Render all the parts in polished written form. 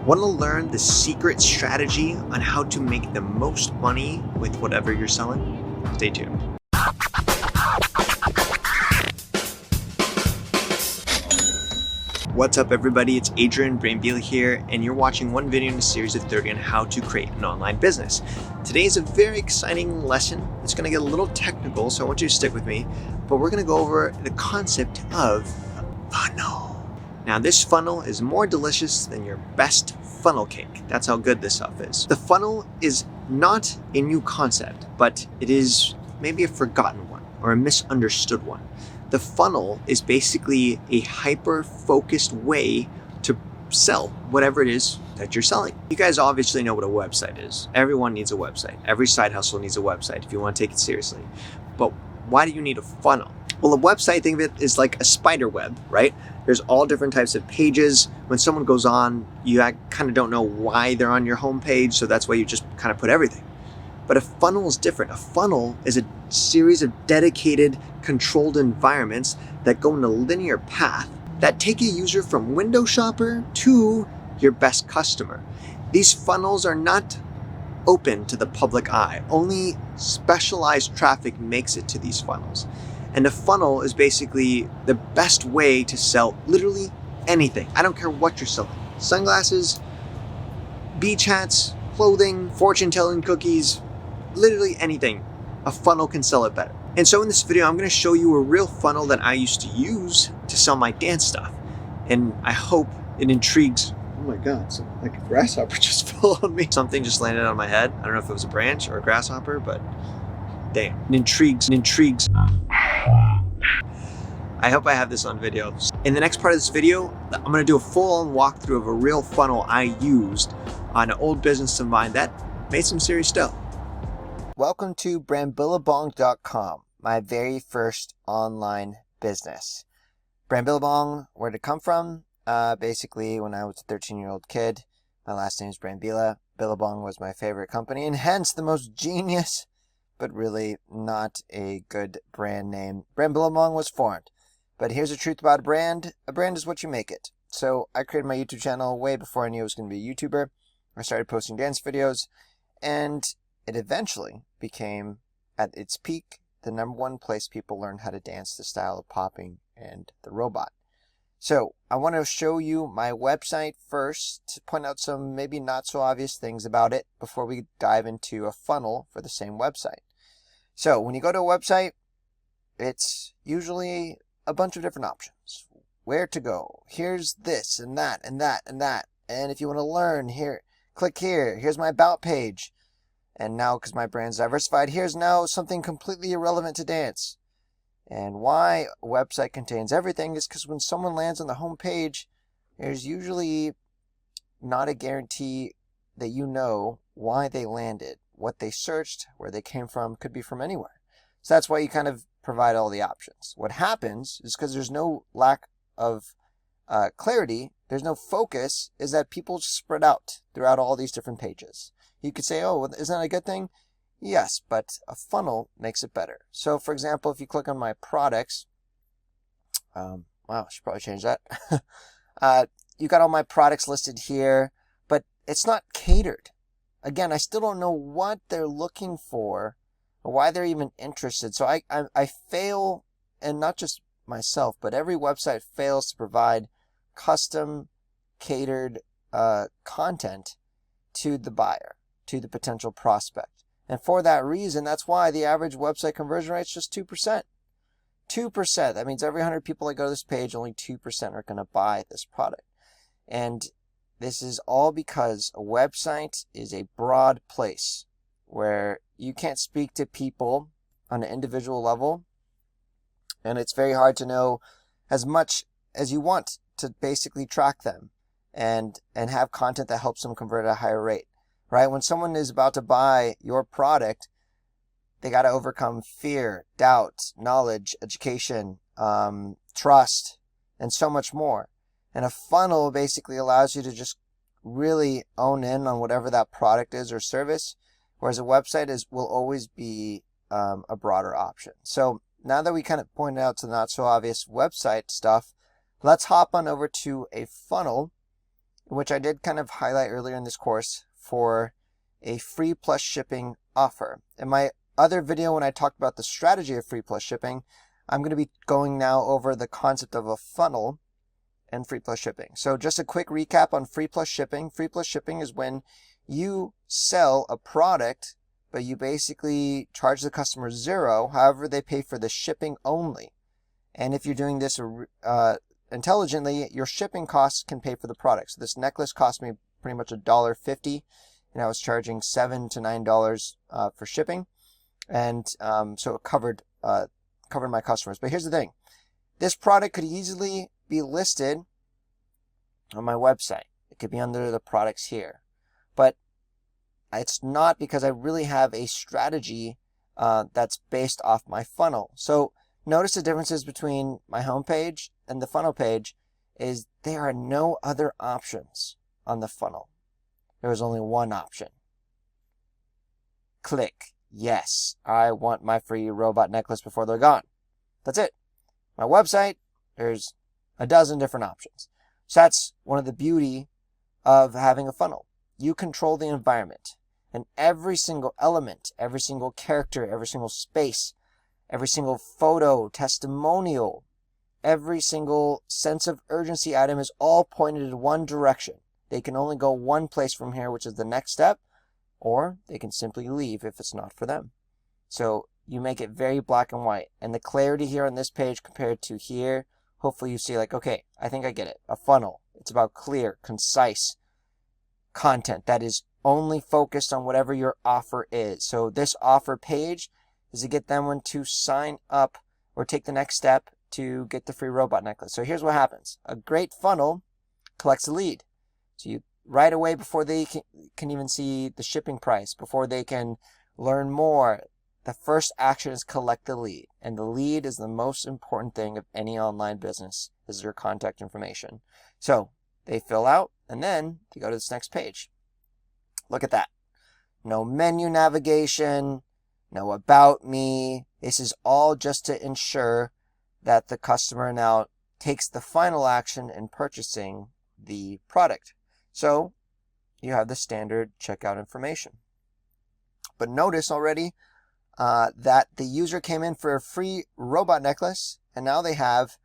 Want to learn the secret strategy on how to make the most money with whatever you're selling? Stay tuned. What's up everybody, it's Adrian, Brambila here, and you're watching one video in a series of 30 on how to create an online business. Today is a very exciting lesson. It's going to get a little technical, so I want you to stick with me, but we're going to go over the concept of a funnel. Now this funnel is more delicious than your best funnel cake. That's how good this stuff is. The funnel is not a new concept, but it is maybe a forgotten one or a misunderstood one. The funnel is basically a hyper-focused way to sell whatever it is that you're selling. You guys obviously know what a website is. Everyone needs a website. Every side hustle needs a website if you want to take it seriously. But why do you need a funnel? Well, a website, think of it as like a spider web, right? There's all different types of pages. When someone goes on, you kind of don't know why they're on your homepage, so that's why you just kind of put everything. But a funnel is different. A funnel is a series of dedicated, controlled environments that go in a linear path that take a user from window shopper to your best customer. These funnels are not open to the public eye. Only specialized traffic makes it to these funnels. And a funnel is basically the best way to sell literally anything. I don't care what you're selling. Sunglasses, beach hats, clothing, fortune-telling cookies, literally anything. A funnel can sell it better. And so in this video, I'm going to show you a real funnel that I used to use to sell my dance stuff. And I hope it intrigues. Oh my God, like a grasshopper just fell on me. Something just landed on my head. I don't know if it was a branch or a grasshopper, but damn, it intrigues. I hope I have this on video. In the next part of this video, I'm going to do a full-on walkthrough of a real funnel I used on an old business of mine that made some serious dough. Welcome to Brambilabong.com, my very first online business. Brambilabong, where did it come from? Basically, when I was a 13-year-old kid, my last name is Brambila. Billabong was my favorite company, and hence the most genius, but really not a good brand name. Brambilabong was formed. But here's the truth about a brand. A brand is what you make it. So I created my YouTube channel way before I knew I was going to be a YouTuber. I started posting dance videos, and it eventually became, at its peak, the #1 place people learn how to dance the style of popping and the robot. So I want to show you my website first to point out some maybe not so obvious things about it before we dive into a funnel for the same website. So when you go to a website, it's usually a bunch of different options. Where to go. Here's this and that and that and that. And if you want to learn, here, click here. Here's my about page. And now, because my brand's diversified, here's now something completely irrelevant to dance. And why a website contains everything is because when someone lands on the home page, there's usually not a guarantee that you know why they landed, what they searched, where they came from, could be from anywhere. So that's why you kind of provide all the options. What happens is because there's no lack of clarity, there's no focus, is that people spread out throughout all these different pages. You could say, oh, isn't that a good thing? Yes, but a funnel makes it better. So for example, if you click on my products, wow, I should probably change that. You got all my products listed here, but it's not catered. Again, I still don't know what they're looking for or why they're even interested. So I fail, and not just myself, but every website fails to provide custom catered content to the buyer, to the potential prospect. And for that reason, that's why the average website conversion rate is just 2%. 2%. That means every 100 people that go to this page, only 2% are going to buy this product. And this is all because a website is a broad place where you can't speak to people on an individual level. And it's very hard to know as much as you want to basically track them and have content that helps them convert at a higher rate. Right? When someone is about to buy your product, they got to overcome fear, doubt, knowledge, education, trust, and so much more. And a funnel basically allows you to just really own in on whatever that product is or service, whereas a website will always be a broader option. So now that we kind of pointed out the not so obvious website stuff, let's hop on over to a funnel which I did kind of highlight earlier in this course, for a free plus shipping offer. In my other video, when I talked about the strategy of free plus shipping, I'm going to be going now over the concept of a funnel and free plus shipping. So just a quick recap on free plus shipping. Free plus shipping is when you sell a product, but you basically charge the customer $0. However, they pay for the shipping only. And if you're doing this intelligently, your shipping costs can pay for the product. So this necklace cost me pretty much $1.50, and I was charging $7 to $9 for shipping, and so it covered my customers. But here's the thing: this product could easily be listed on my website. It could be under the products here, but it's not, because I really have a strategy that's based off my funnel. So notice the differences between my homepage and the funnel page is there are no other options on the funnel. There is only one option. Click. Yes, I want my free robot necklace before they're gone. That's it. My website, there's a dozen different options. So that's one of the beauty of having a funnel. You control the environment, and every single element, every single character, every single space, every single photo, testimonial, every single sense of urgency item is all pointed in one direction. They can only go one place from here, which is the next step, or they can simply leave if it's not for them. So you make it very black and white. And the clarity here on this page compared to here, hopefully you see like, okay, I think I get it. A funnel. It's about clear, concise content that is only focused on whatever your offer is. So this offer page is to get them to sign up or take the next step to get the free robot necklace. So here's what happens. A great funnel collects a lead. So you right away, before they can even see the shipping price, before they can learn more, the first action is collect the lead. And the lead is the most important thing of any online business, is your contact information. So they fill out, and then they go to this next page. Look at that. No menu navigation, no about me. This is all just to ensure that the customer now takes the final action in purchasing the product. So you have the standard checkout information. But notice already that the user came in for a free robot necklace, and now they have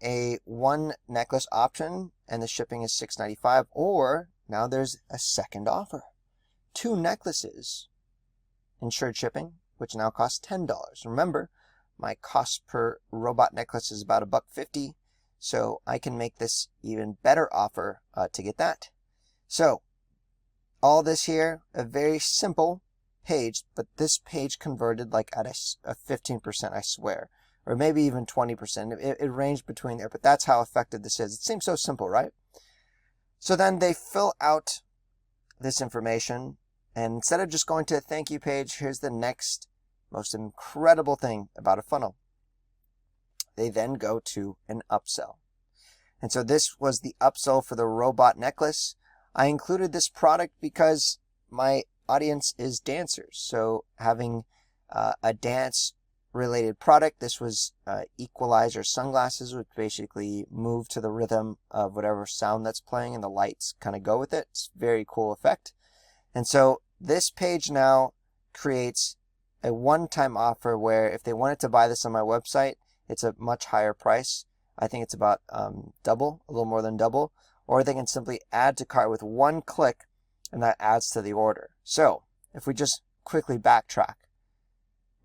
a one necklace option, and the shipping is $6.95. Or now there's a second offer. 2 necklaces, insured shipping, which now costs $10. Remember, my cost per robot necklace is about $1.50, so I can make this even better offer to get that. So all this here, a very simple page, but this page converted like at a 15%, I swear, or maybe even 20%. It ranged between there, but that's how effective this is. It seems so simple, right? So then they fill out this information, and instead of just going to a thank you page, here's the next most incredible thing about a funnel. They then go to an upsell. And so this was the upsell for the robot necklace. I included this product because my audience is dancers. So having a dance related product, this was equalizer sunglasses, which basically move to the rhythm of whatever sound that's playing, and the lights kind of go with it. It's a very cool effect. And so this page now creates a one-time offer where if they wanted to buy this on my website, it's a much higher price. I think it's about double, a little more than double. Or they can simply add to cart with one click, and that adds to the order. So if we just quickly backtrack,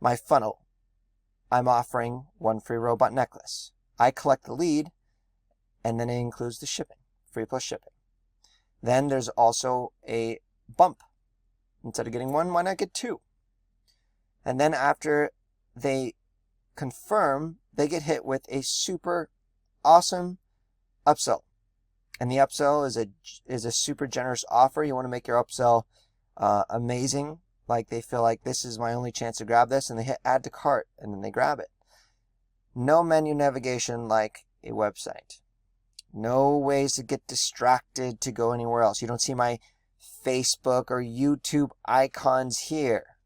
my funnel, I'm offering one free robot necklace. I collect the lead, and then it includes the shipping, free plus shipping. Then there's also a bump. Instead of getting one, why not get 2? And then after they confirm, they get hit with a super awesome upsell. And the upsell is a super generous offer. You want to make your upsell amazing. Like they feel like this is my only chance to grab this, and they hit add to cart, and then they grab it. No menu navigation like a website. No ways to get distracted to go anywhere else. You don't see my Facebook or YouTube icons here.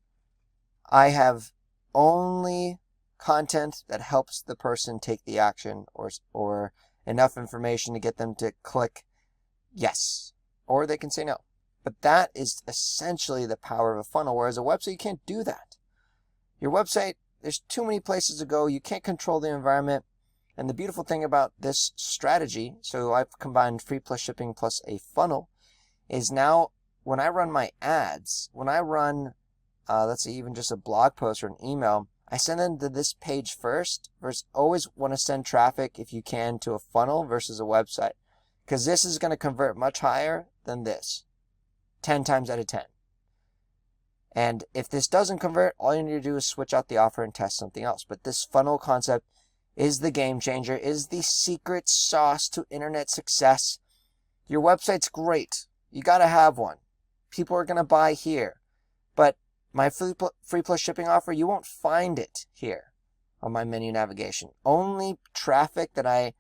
I have only content that helps the person take the action, or enough information to get them to click yes. or they can say no. But that is essentially the power of a funnel, whereas a website, you can't do that. Your website, there's too many places to go. You can't control the environment. And the beautiful thing about this strategy, so I've combined free plus shipping plus a funnel, is now when I run my ads, when I run, let's say even just a blog post or an email, I send them to this page first, versus always want to send traffic, if you can, to a funnel versus a website. Because this is going to convert much higher than this, 10 times out of 10. And if this doesn't convert, all you need to do is switch out the offer and test something else. But this funnel concept is the game changer, is the secret sauce to internet success. Your website's great. You got to have one. People are going to buy here. But my free plus shipping offer, you won't find it here on my menu navigation. Only traffic that I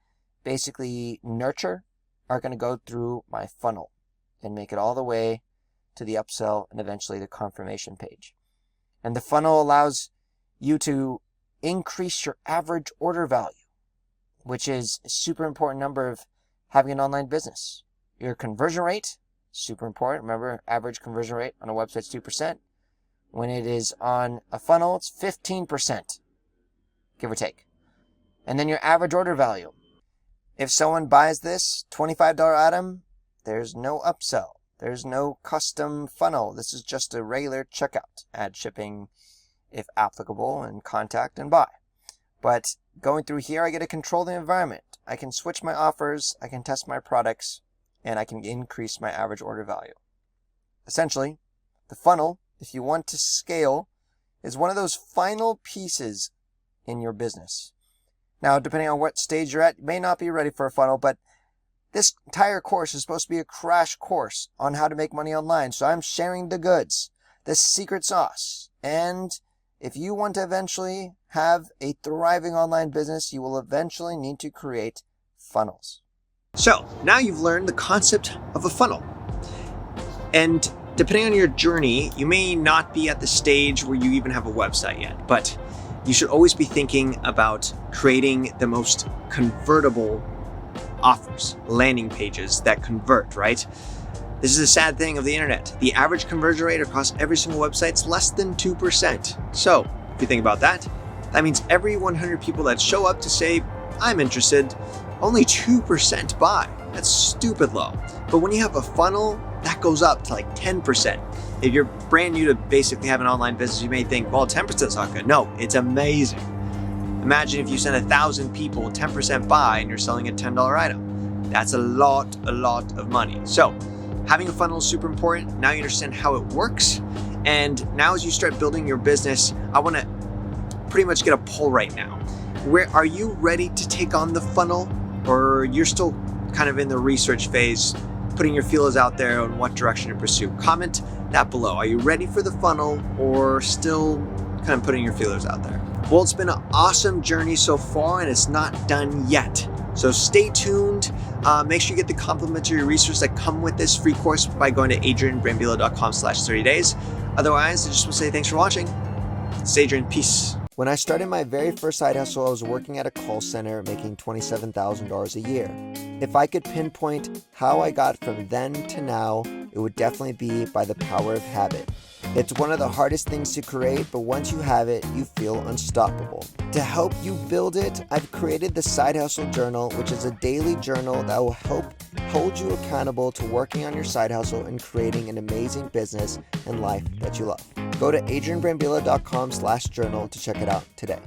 basically nurture are going to go through my funnel and make it all the way to the upsell and eventually the confirmation page. And the funnel allows you to increase your average order value, which is a super important number of having an online business. Your conversion rate, super important. Remember, average conversion rate on a website is 2%. When it is on a funnel, it's 15%, give or take. And then your average order value. If someone buys this $25 item, there's no upsell. There's no custom funnel. This is just a regular checkout. Add shipping, if applicable, and contact and buy. But going through here, I get to control the environment. I can switch my offers, I can test my products, and I can increase my average order value. Essentially, the funnel, if you want to scale, is one of those final pieces in your business. Now, depending on what stage you're at, you may not be ready for a funnel, but this entire course is supposed to be a crash course on how to make money online. So I'm sharing the goods, the secret sauce. And if you want to eventually have a thriving online business, you will eventually need to create funnels. So now you've learned the concept of a funnel. And depending on your journey, you may not be at the stage where you even have a website yet, but you should always be thinking about creating the most convertible offers, landing pages that convert, right? This is the sad thing of the internet. The average conversion rate across every single website is less than 2%. So if you think about that, that means every 100 people that show up to say, I'm interested, only 2% buy. That's stupid low. But when you have a funnel, that goes up to like 10%. If you're brand new to basically have an online business, you may think, well, 10% is not good. No, it's amazing. Imagine if you send 1,000 people 10% buy and you're selling a $10 item. That's a lot of money. So having a funnel is super important. Now you understand how it works. And now as you start building your business, I want to pretty much get a poll right now. Where are you ready to take on the funnel, or you're still kind of in the research phase, putting your feelers out there on what direction to pursue? Comment that below. Are you ready for the funnel or still kind of putting your feelers out there? Well, it's been an awesome journey so far, and it's not done yet. So stay tuned. Make sure you get the complimentary resources that come with this free course by going to adrianbrambila.com/30days. Otherwise, I just want to say thanks for watching. It's Adrian. Peace. When I started my very first side hustle, I was working at a call center making $27,000 a year. If I could pinpoint how I got from then to now, it would definitely be by the power of habit. It's one of the hardest things to create, but once you have it, you feel unstoppable. To help you build it, I've created the Side Hustle Journal, which is a daily journal that will help hold you accountable to working on your side hustle and creating an amazing business and life that you love. Go to adrianbrambila.com/journal to check it out today.